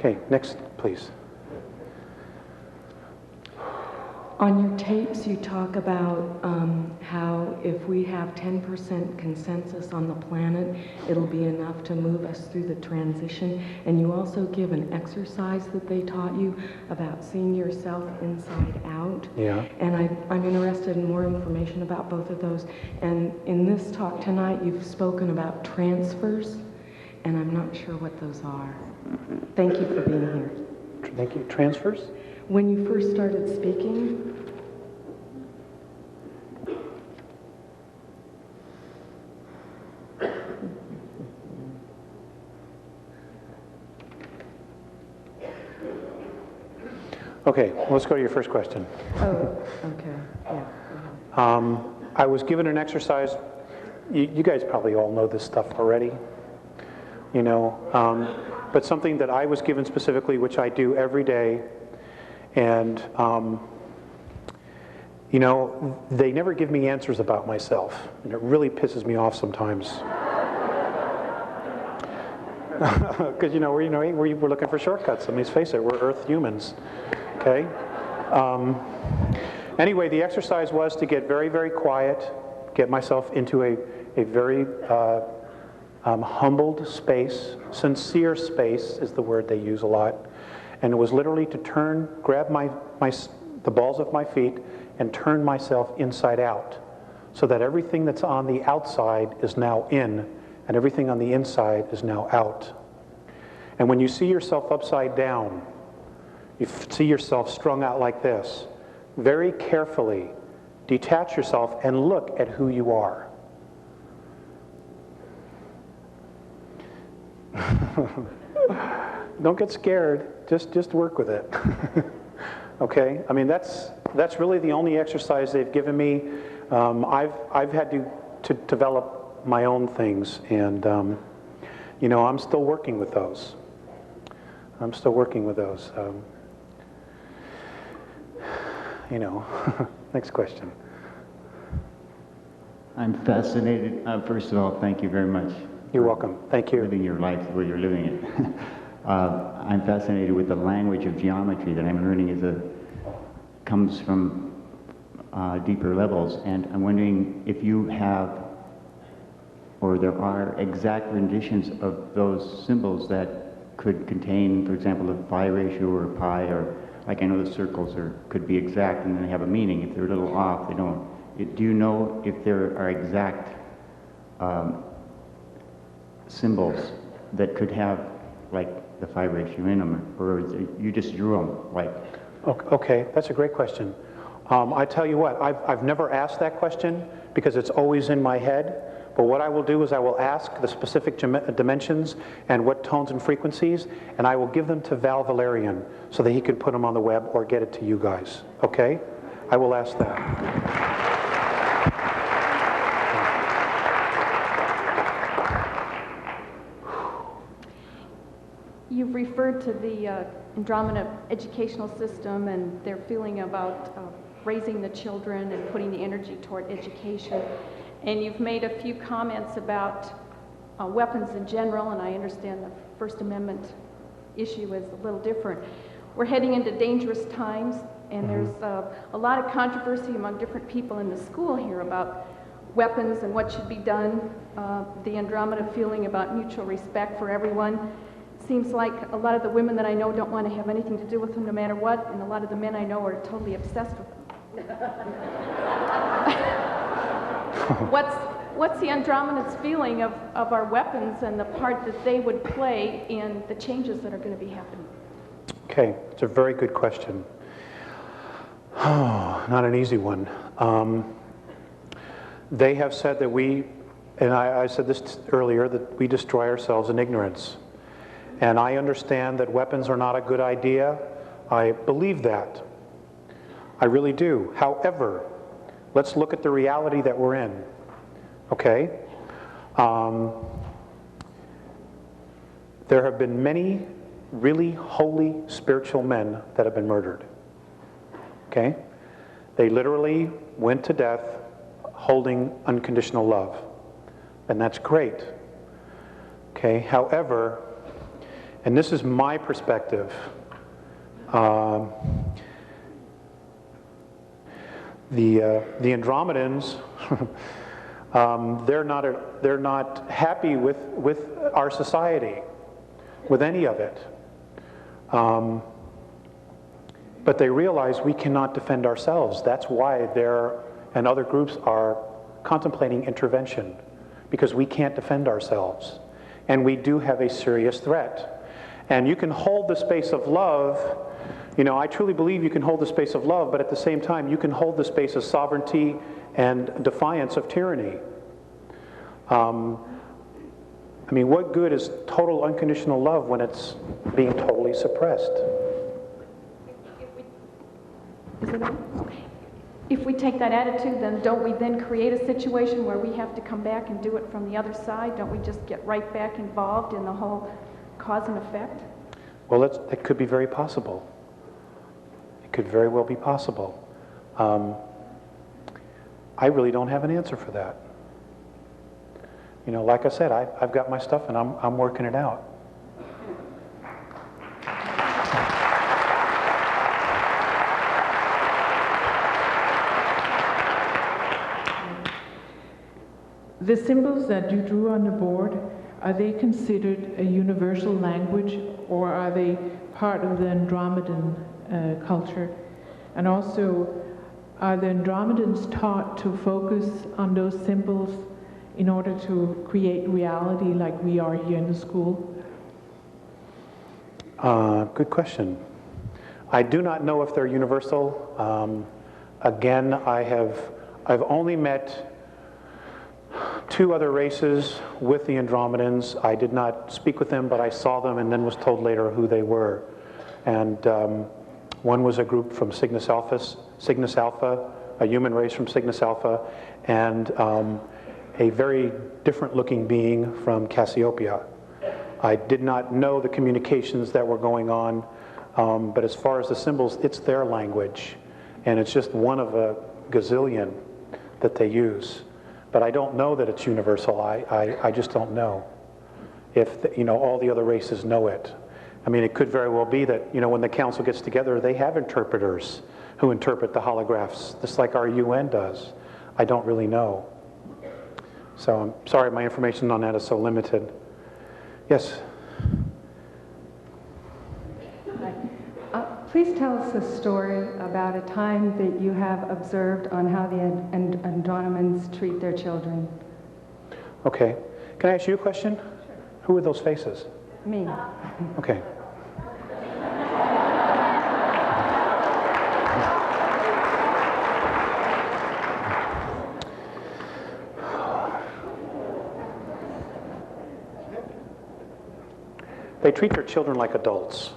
Okay, next, please. On your tapes, you talk about how if we have 10% consensus on the planet, it'll be enough to move us through the transition. And you also give an exercise that they taught you about seeing yourself inside out. Yeah. And I'm interested in more information about both of those. And in this talk tonight, you've spoken about transfers, and I'm not sure what those are. Thank you for being here. Thank you. Transfers? When you first started speaking, Okay, let's go to your first question. oh, okay, yeah. I was given an exercise. You guys probably all know this stuff already, you know, but something that I was given specifically, which I do every day, and you know, they never give me answers about myself, and it really pisses me off sometimes. Because we're looking for shortcuts. I mean, let's face it, we're Earth humans. Okay. Anyway, the exercise was to get very, very quiet, get myself into a very humbled space. Sincere space is the word they use a lot, and it was literally to grab the balls of my feet and turn myself inside out, so that everything that's on the outside is now in, and everything on the inside is now out. And when you see yourself upside down, you see yourself strung out like this, very carefully detach yourself and look at who you are. Don't get scared, just work with it. Okay? I mean, that's really the only exercise they've given me. I've had to develop my own things, and you know, I'm still working with those. You know, next question. I'm fascinated. First of all, thank you very much. You're welcome. Thank you. Living your life the way you're living it. I'm fascinated with the language of geometry that I'm learning comes from deeper levels, and I'm wondering if you have, or there are exact renditions of those symbols that could contain, for example, a phi ratio or a pi, or like I know the circles could be exact and they have a meaning. If they're a little off, they don't. Do you know if there are exact symbols that could have like the phi ratio in them, or you just drew them like? Okay, that's a great question. I tell you what, I've never asked that question because it's always in my head. But what I will do is I will ask the specific dimensions and what tones and frequencies, and I will give them to Val Valerian so that he can put them on the web or get it to you guys. Okay? I will ask that. You've referred to the Andromeda educational system and their feeling about raising the children and putting the energy toward education. And you've made a few comments about weapons in general, and I understand the First Amendment issue is a little different. We're heading into dangerous times, and there's a lot of controversy among different people in the school here about weapons and what should be done. The Andromeda feeling about mutual respect for everyone. Seems like a lot of the women that I know don't want to have anything to do with them no matter what, and a lot of the men I know are totally obsessed with them. What's the Andromeda's feeling of our weapons and the part that they would play in the changes that are going to be happening? Okay, it's a very good question. Oh, not an easy one. They have said that and I said this earlier, that we destroy ourselves in ignorance. And I understand that weapons are not a good idea. I believe that. I really do. However, let's look at the reality that we're in. Okay? There have been many really holy spiritual men that have been murdered. Okay? They literally went to death holding unconditional love. And that's great. Okay? However, and this is my perspective, the Andromedans, they're not happy with our society, with any of it. But they realize we cannot defend ourselves. That's why they're, and other groups are contemplating intervention, because we can't defend ourselves. And we do have a serious threat. And you can hold the space of love. You know, I truly believe you can hold the space of love, but at the same time, you can hold the space of sovereignty and defiance of tyranny. I mean, what good is total unconditional love when it's being totally suppressed? Is it on? Okay. If we take that attitude, then don't we then create a situation where we have to come back and do it from the other side? Don't we just get right back involved in the whole cause and effect? Well, it could be very possible. It could very well be possible. I really don't have an answer for that. You know, like I said, I've got my stuff and I'm working it out. The symbols that you drew on the board, are they considered a universal language, or are they part of the Andromedan culture? And also, are the Andromedans taught to focus on those symbols in order to create reality like we are here in the school? Good question. I do not know if they're universal. Again, I've only met 2 other races with the Andromedans. I did not speak with them, but I saw them and then was told later who they were. And one was a group from Cygnus Alpha, a human race from Cygnus Alpha, and a very different looking being from Cassiopeia. I did not know the communications that were going on, but as far as the symbols, it's their language, and it's just one of a gazillion that they use. But I don't know that it's universal. I just don't know if all the other races know it. I mean, it could very well be that when the council gets together, they have interpreters who interpret the holographs, just like our UN does. I don't really know. So I'm sorry, my information on that is so limited. Yes? Please tell us a story about a time that you have observed on how the Andromedans treat their children. Okay. Can I ask you a question? Sure. Who are those faces? Me. Okay. They treat their children like adults.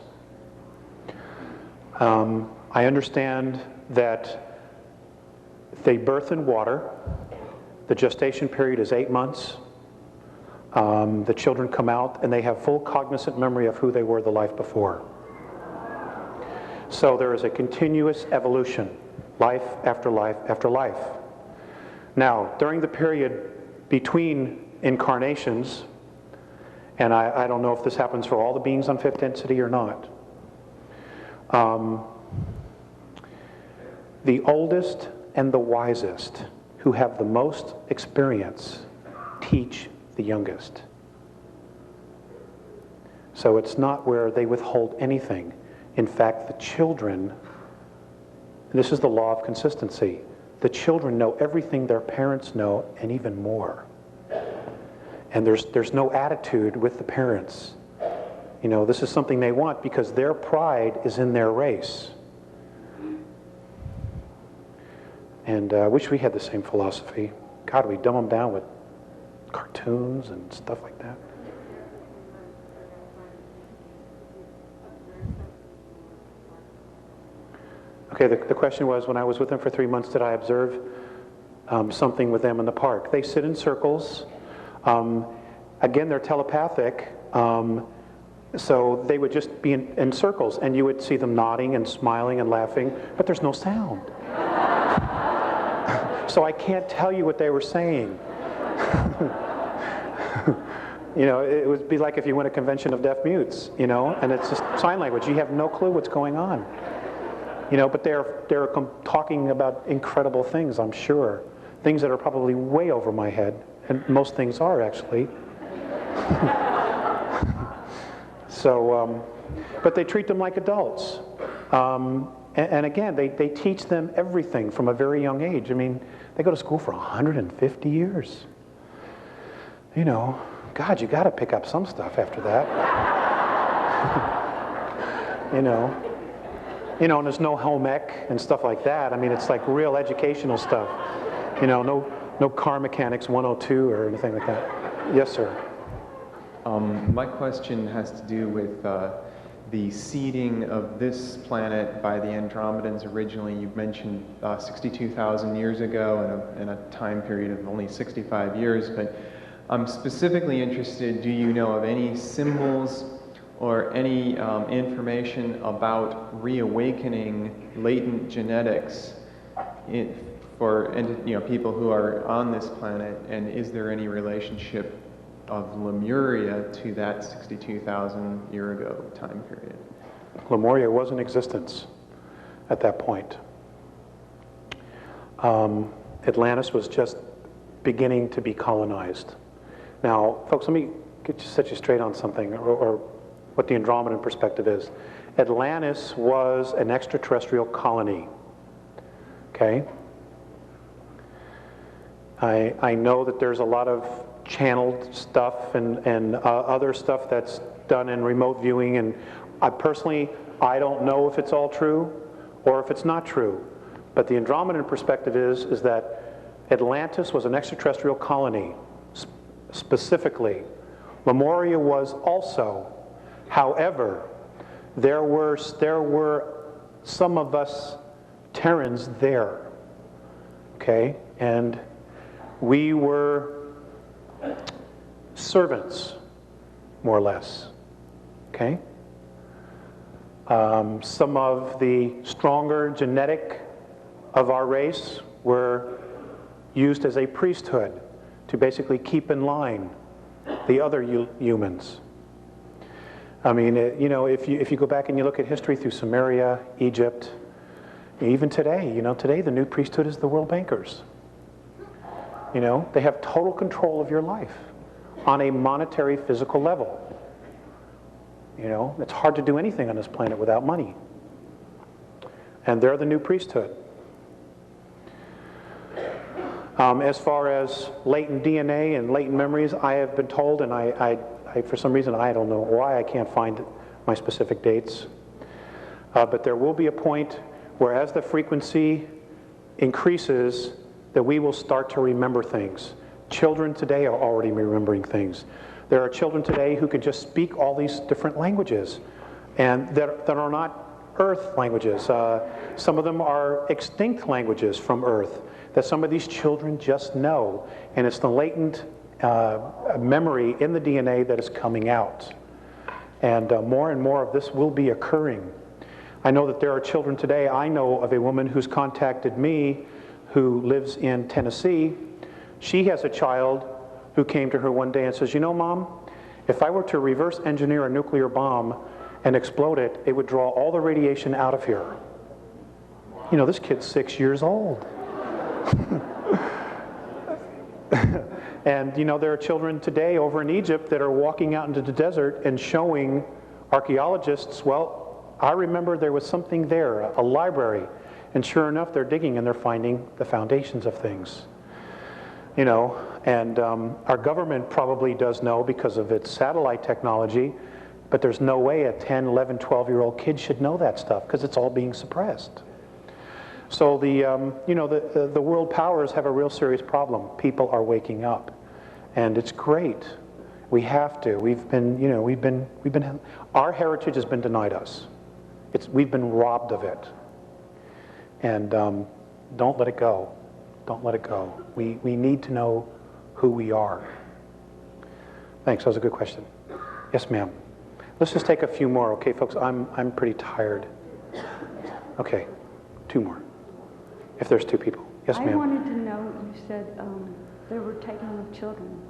I understand that they birth in water. The gestation period is 8 months. The children come out and they have full cognizant memory of who they were the life before. So there is a continuous evolution, life after life after life. Now, during the period between incarnations, and I don't know if this happens for all the beings on fifth density or not, the oldest and the wisest, who have the most experience, teach the youngest. So it's not where they withhold anything. In fact, the children, this is the law of consistency, the children know everything their parents know and even more. And there's no attitude with the parents. This is something they want because their pride is in their race. And I wish we had the same philosophy. God, we dumb them down with cartoons and stuff like that. Okay, the question was, when I was with them for 3 months, did I observe something with them in the park? They sit in circles. Again, they're telepathic. So they would just be in circles, and you would see them nodding and smiling and laughing, but there's no sound. So I can't tell you what they were saying. You know, it would be like if you went to a convention of deaf mutes, you know, and it's just sign language. You have no clue what's going on. You know, but they're talking about incredible things, I'm sure. Things that are probably way over my head, and most things are actually. So, but they treat them like adults. And again, they teach them everything from a very young age. I mean, they go to school for 150 years. You know, God, you got to pick up some stuff after that. You know, and there's no home ec and stuff like that. I mean, it's like real educational stuff. You know, no car mechanics 102 or anything like that. Yes, sir. My question has to do with the seeding of this planet by the Andromedans originally. You mentioned 62,000 years ago in a time period of only 65 years, but I'm specifically interested, do you know of any symbols or any information about reawakening latent genetics for people who are on this planet, and is there any relationship of Lemuria to that 62,000 year ago time period? Lemuria was in existence at that point. Atlantis was just beginning to be colonized. Now, folks, let me set you straight on something, or what the Andromedan perspective is. Atlantis was an extraterrestrial colony. Okay? I know that there's a lot of channeled stuff and other stuff that's done in remote viewing, and I don't know if it's all true or if it's not true. But the Andromedan perspective is that Atlantis was an extraterrestrial colony, specifically. Lemuria was also. However, there were some of us Terrans there, okay, and we were servants, more or less, okay? Some of the stronger genetic of our race were used as a priesthood to basically keep in line the other humans. I mean, if you go back and you look at history through Sumeria, Egypt, even today, today the new priesthood is the world bankers. They have total control of your life on a monetary, physical level. It's hard to do anything on this planet without money. And they're the new priesthood. As far as latent DNA and latent memories, I have been told, and I for some reason, I don't know why I can't find my specific dates, but there will be a point where as the frequency increases, that we will start to remember things. Children today are already remembering things. There are children today who can just speak all these different languages, and that are not Earth languages. Some of them are extinct languages from Earth that some of these children just know, and it's the latent memory in the DNA that is coming out. And more of this will be occurring. I know that there are children today. I know of a woman who's contacted me who lives in Tennessee. She has a child who came to her one day and says, Mom, if I were to reverse engineer a nuclear bomb and explode it, it would draw all the radiation out of here. This kid's 6 years old. And there are children today over in Egypt that are walking out into the desert and showing archaeologists, well, I remember there was something there, a library. And sure enough, they're digging and they're finding the foundations of things. And our government probably does know because of its satellite technology, but there's no way a 10, 11, 12-year-old kid should know that stuff because it's all being suppressed. So the world powers have a real serious problem. People are waking up, and it's great. We have to. Our heritage has been denied us. We've been robbed of it. And don't let it go. Don't let it go. We need to know who we are. Thanks. That was a good question. Yes, ma'am. Let's just take a few more, okay, folks? I'm pretty tired. Okay, 2 more. If there's 2 people. Yes, ma'am. I wanted to know, you said they were taking with children.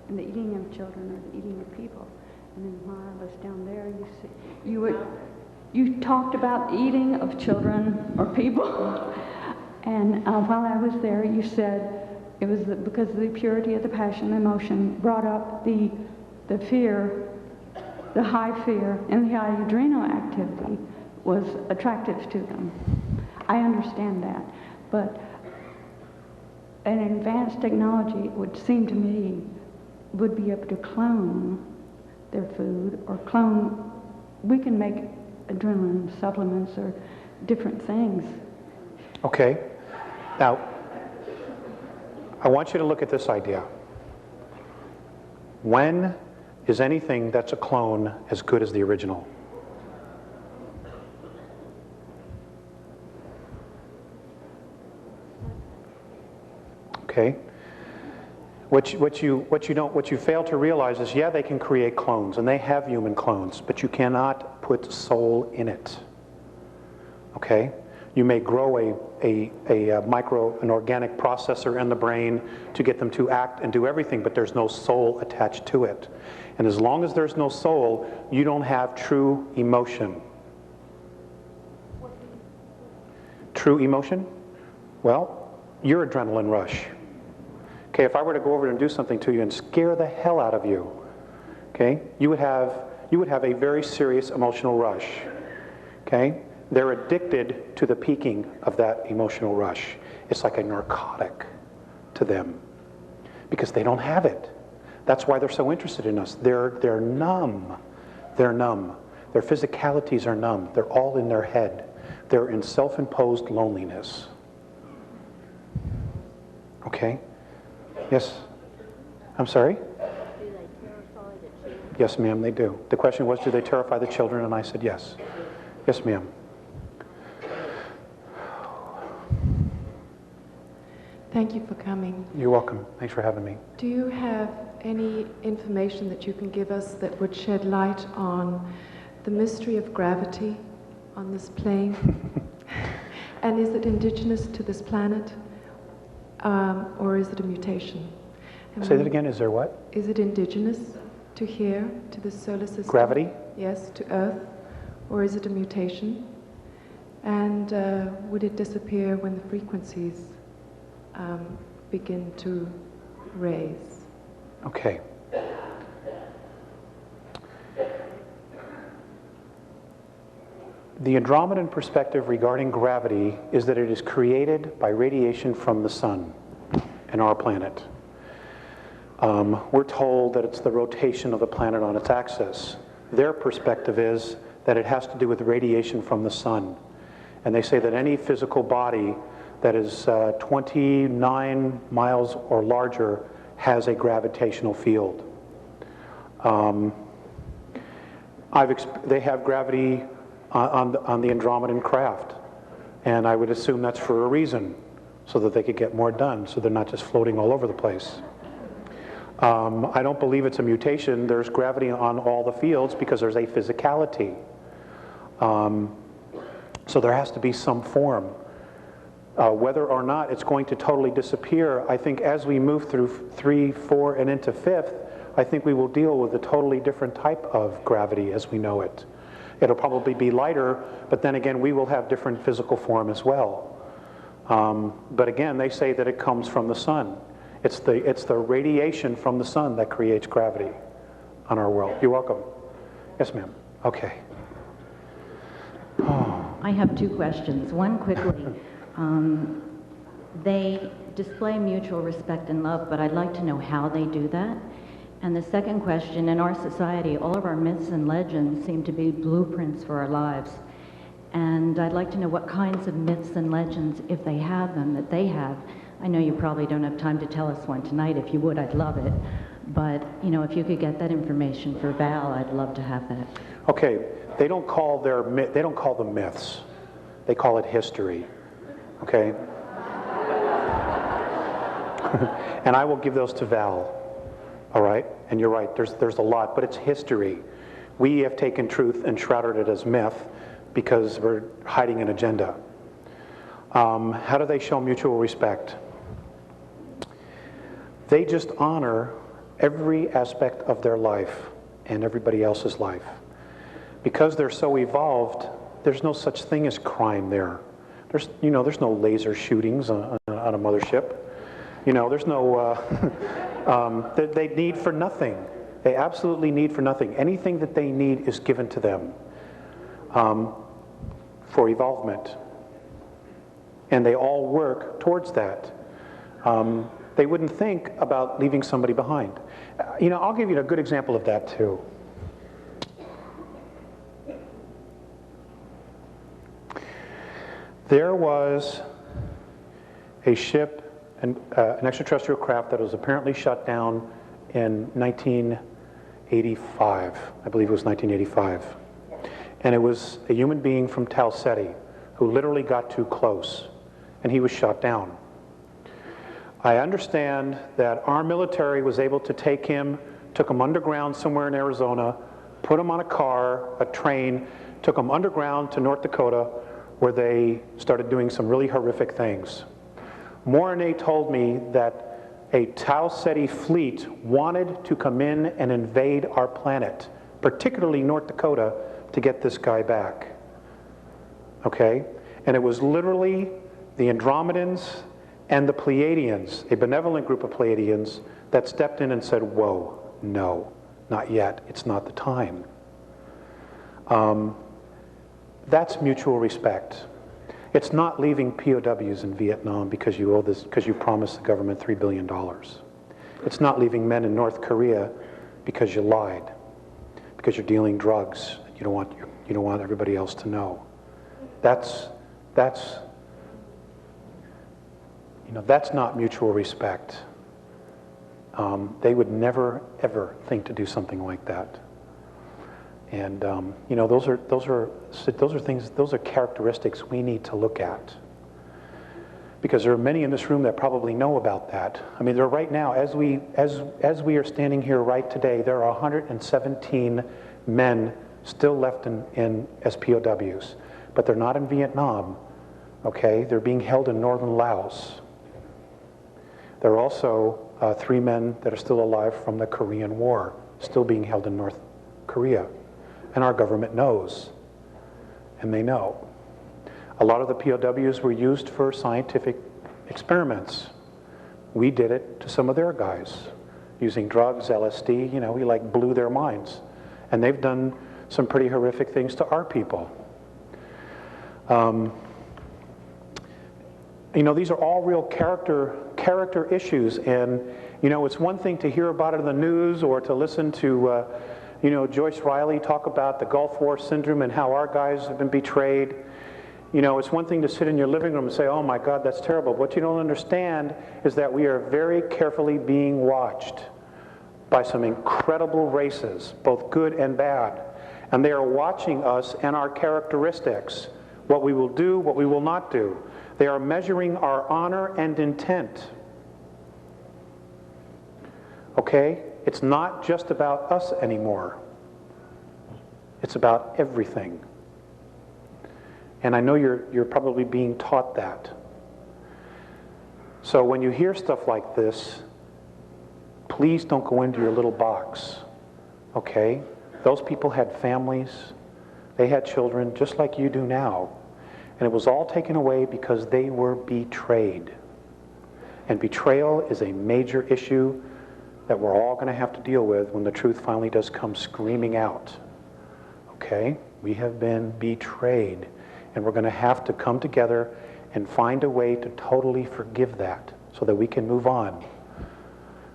and the eating of children or the eating of people. And then while I was down there, you talked about the eating of children or people. And while I was there, you said it was because of the purity of the passion and emotion brought up the fear, the high fear, and the high adrenal activity was attractive to them. I understand that, but an advanced technology, it would seem to me, would be able to clone their food or clone. We can make adrenaline supplements or different things. Okay. Now, I want you to look at this idea. When is anything that's a clone as good as the original? Okay. What you fail to realize is, yeah, they can create clones, and they have human clones, but you cannot put soul in it. Okay. You may grow an organic processor in the brain to get them to act and do everything, but there's no soul attached to it. And as long as there's no soul, you don't have true emotion. True emotion? Well, your adrenaline rush. Okay, if I were to go over and do something to you and scare the hell out of you, okay, you would have a very serious emotional rush. Okay? They're addicted to the peaking of that emotional rush. It's like a narcotic to them because they don't have it. That's why they're so interested in us. They're numb. They're numb. Their physicalities are numb. They're all in their head. They're in self-imposed loneliness. Okay? Yes? I'm sorry? Do they terrify the children? Yes, ma'am, they do. The question was, do they terrify the children? And I said yes. Yes, ma'am. Thank you for coming. You're welcome. Thanks for having me. Do you have any information that you can give us that would shed light on the mystery of gravity on this plane? And is it indigenous to this planet, or is it a mutation? And Say that again. Is there what? Is it indigenous to here, to the solar system? Gravity? Yes, to Earth, or is it a mutation? And would it disappear when the frequencies begin to raise? Okay. The Andromedan perspective regarding gravity is that it is created by radiation from the sun and our planet. We're told that it's the rotation of the planet on its axis. Their perspective is that it has to do with radiation from the sun. And they say that any physical body that is 29 miles or larger has a gravitational field. They have gravity on the Andromedan craft, and I would assume that's for a reason, so that they could get more done, so they're not just floating all over the place. I don't believe it's a mutation. There's gravity on all the fields because there's a physicality. So there has to be some form. Whether or not it's going to totally disappear, I think as we move through 3, 4, and into 5th, I think we will deal with a totally different type of gravity as we know it. It'll probably be lighter, but then again, we will have different physical form as well. But again, they say that it comes from the sun. It's the radiation from the sun that creates gravity on our world. You're welcome. Yes, ma'am. Okay. I have two questions. One quickly. They display mutual respect and love, but I'd like to know how they do that. And the second question, in our society, all of our myths and legends seem to be blueprints for our lives. And I'd like to know what kinds of myths and legends, if they have them, that they have. I know you probably don't have time to tell us one tonight. If you would, I'd love it. But, you know, if you could get that information for Val, I'd love to have that. Okay, they don't call them myths. They call it history. Okay? And I will give those to Val. All right? And you're right, there's a lot, but it's history. We have taken truth and shrouded it as myth because we're hiding an agenda. How do they show mutual respect? They just honor every aspect of their life and everybody else's life. Because they're so evolved, there's no such thing as crime there. There's no laser shootings on a mothership. There's no, they need for nothing. They absolutely need for nothing. Anything that they need is given to them for evolvement. And they all work towards that. They wouldn't think about leaving somebody behind. I'll give you a good example of that too. There was a ship, an extraterrestrial craft that was apparently shut down in 1985. I believe it was 1985. And it was a human being from Tau Ceti who literally got too close, and he was shot down. I understand that our military was able to take him, took him underground somewhere in Arizona, put him on a car, a train, took him underground to North Dakota, where they started doing some really horrific things. Morane told me that a Tau Ceti fleet wanted to come in and invade our planet, particularly North Dakota, to get this guy back. Okay? And it was literally the Andromedans and the Pleiadians, a benevolent group of Pleiadians, that stepped in and said, whoa, no, not yet, it's not the time. That's mutual respect. It's not leaving POWs in Vietnam because you promised the government $3 billion. It's not leaving men in North Korea because you lied, because you're dealing drugs. You don't want everybody else to know. That's not mutual respect. They would never ever think to do something like that. And those are things, those are characteristics we need to look at. Because there are many in this room that probably know about that. I mean, there are right now, as we are standing here right today, there are 117 men still left in SPOWs, but they're not in Vietnam. Okay, they're being held in northern Laos. There are also 3 men that are still alive from the Korean War, still being held in North Korea. And our government knows, and they know. A lot of the POWs were used for scientific experiments. We did it to some of their guys, using drugs, LSD, we blew their minds. And they've done some pretty horrific things to our people. These are all real character issues, and it's one thing to hear about it in the news or to listen to Joyce Riley talk about the Gulf War syndrome and how our guys have been betrayed. It's one thing to sit in your living room and say, oh my God, that's terrible. What you don't understand is that we are very carefully being watched by some incredible races, both good and bad. And they are watching us and our characteristics, what we will do, what we will not do. They are measuring our honor and intent. Okay? It's not just about us anymore. It's about everything. And I know you're probably being taught that. So when you hear stuff like this, please don't go into your little box. Okay? Those people had families. They had children just like you do now. And it was all taken away because they were betrayed. And betrayal is a major issue that we're all going to have to deal with when the truth finally does come screaming out. Okay? We have been betrayed. And we're going to have to come together and find a way to totally forgive that so that we can move on.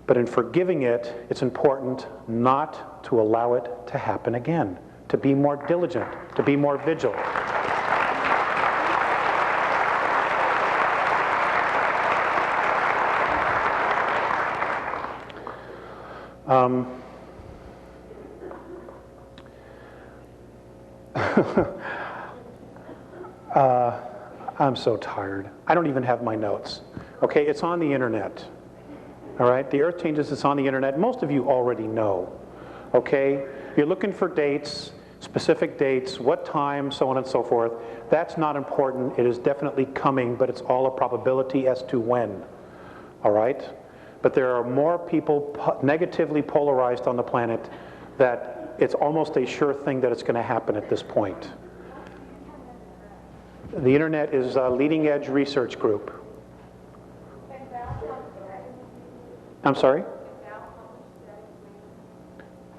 But in forgiving it, it's important not to allow it to happen again, to be more diligent, to be more vigilant. I'm so tired. I don't even have my notes. Okay, it's on the internet. All right, the Earth Changes, it's on the internet. Most of you already know. Okay, you're looking for dates, specific dates, what time, so on and so forth. That's not important. It is definitely coming, but it's all a probability as to when. All right? but there are more people negatively polarized on the planet that it's almost a sure thing that it's going to happen at this point. The internet is a leading edge research group. I'm sorry?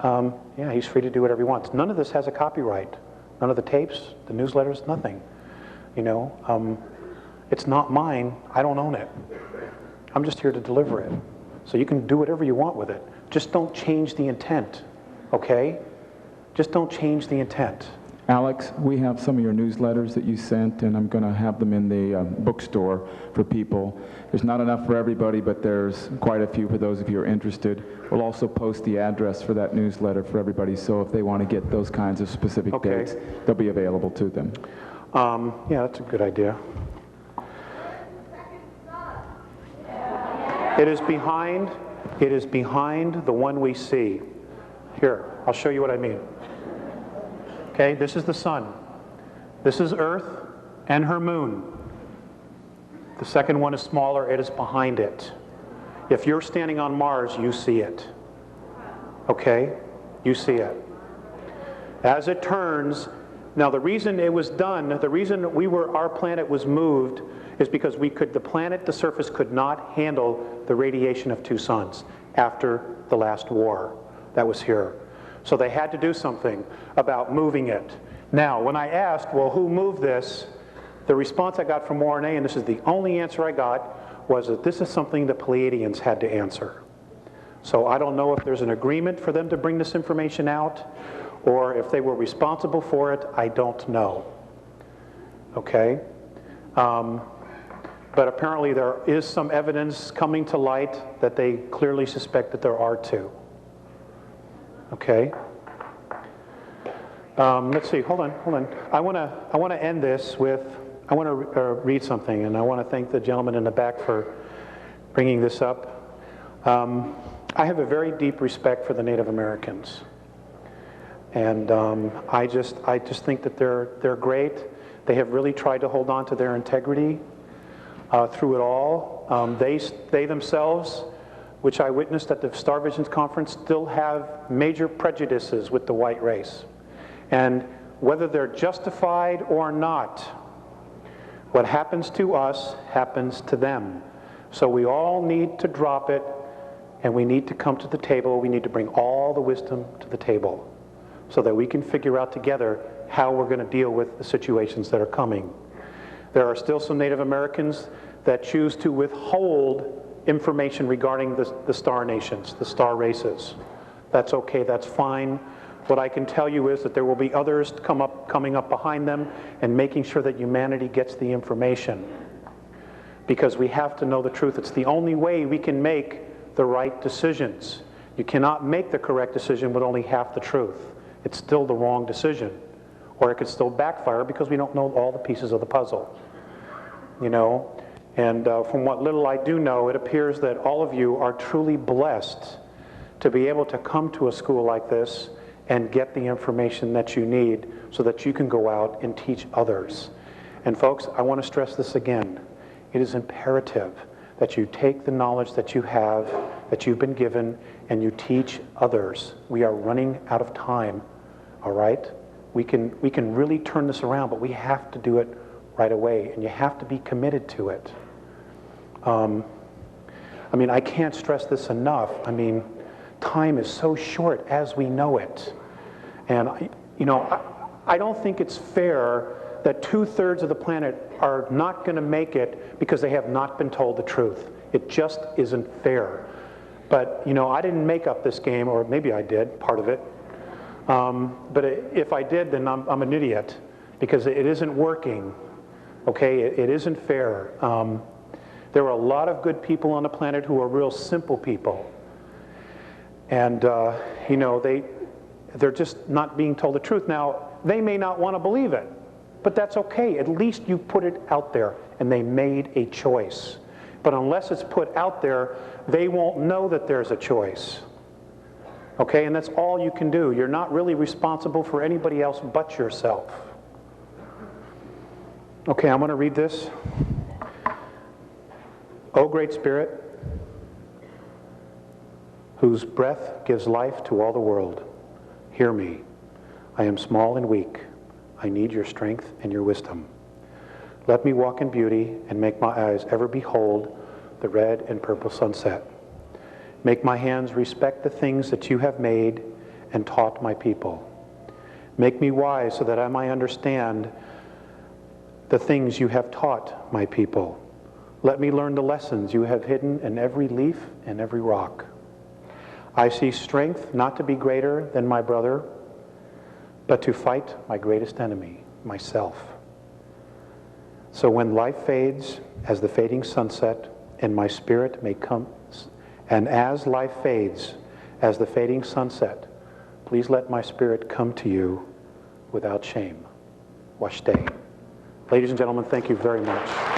Yeah, he's free to do whatever he wants. None of this has a copyright. None of the tapes, the newsletters, nothing. You know, it's not mine. I don't own it. I'm just here to deliver it. So you can do whatever you want with it. Just don't change the intent, okay? Just don't change the intent. Alex, we have some of your newsletters that you sent, and I'm going to have them in the bookstore for people. There's not enough for everybody, but there's quite a few for those of you who are interested. We'll also post the address for that newsletter for everybody, so if they want to get those kinds of specific dates, they'll be available to them. Yeah, that's a good idea. It is behind the one we see. Here, I'll show you what I mean. Okay, this is the sun. This is Earth and her moon. The second one is smaller, it is behind it. If you're standing on Mars, you see it. Okay? You see it. As it turns, now the reason it was done, the reason our planet was moved is because the surface could not handle the radiation of two suns after the last war that was here. So they had to do something about moving it. Now, when I asked, well, who moved this? The response I got from RNA, and this is the only answer I got, was that this is something the Pleiadians had to answer. So I don't know if there's an agreement for them to bring this information out, or if they were responsible for it. I don't know. Okay? But apparently there is some evidence coming to light that they clearly suspect that there are two. Okay. Let's see. Hold on. I want to end this with. I want to read something, and I want to thank the gentleman in the back for bringing this up. I have a very deep respect for the Native Americans, and I just think that they're great. They have really tried to hold on to their integrity through it all. They themselves, which I witnessed at the Star Visions conference, still have major prejudices with the white race. And whether they're justified or not, what happens to us happens to them. So we all need to drop it, and we need to come to the table. We need to bring all the wisdom to the table so that we can figure out together how we're going to deal with the situations that are coming. There are still some Native Americans that choose to withhold information regarding the star nations, the star races. That's okay, that's fine. What I can tell you is that there will be others coming up behind them and making sure that humanity gets the information. Because we have to know the truth. It's the only way we can make the right decisions. You cannot make the correct decision with only half the truth. It's still the wrong decision. Or it could still backfire because we don't know all the pieces of the puzzle. You know? And from what little I do know, it appears that all of you are truly blessed to be able to come to a school like this and get the information that you need so that you can go out and teach others. And folks, I want to stress this again. It is imperative that you take the knowledge that you have, that you've been given, and you teach others. We are running out of time, all right? We can really turn this around, but we have to do it right away, and you have to be committed to it. I mean, I can't stress this enough. I mean, time is so short as we know it. And, I don't think it's fair that 2/3 of the planet are not going to make it because they have not been told the truth. It just isn't fair. But, I didn't make up this game, or maybe I did, part of it. But if I did, then I'm an idiot, because it isn't working. Okay, it isn't fair. There are a lot of good people on the planet who are real simple people. And, they're just not being told the truth. Now, they may not want to believe it, but that's okay. At least you put it out there, and they made a choice. But unless it's put out there, they won't know that there's a choice. Okay, and that's all you can do. You're not really responsible for anybody else but yourself. Okay, I'm going to read this. O Great Spirit, whose breath gives life to all the world. Hear me. I am small and weak. I need your strength and your wisdom. Let me walk in beauty and make my eyes ever behold the red and purple sunset. Make my hands respect the things that you have made and taught my people. Make me wise so that I might understand the things you have taught my people. Let me learn the lessons you have hidden in every leaf and every rock. I see strength not to be greater than my brother, but to fight my greatest enemy, myself. So when life fades as the fading sunset, and my spirit may come, and as life fades as the fading sunset, please let my spirit come to you without shame. Washtay. Ladies and gentlemen, thank you very much.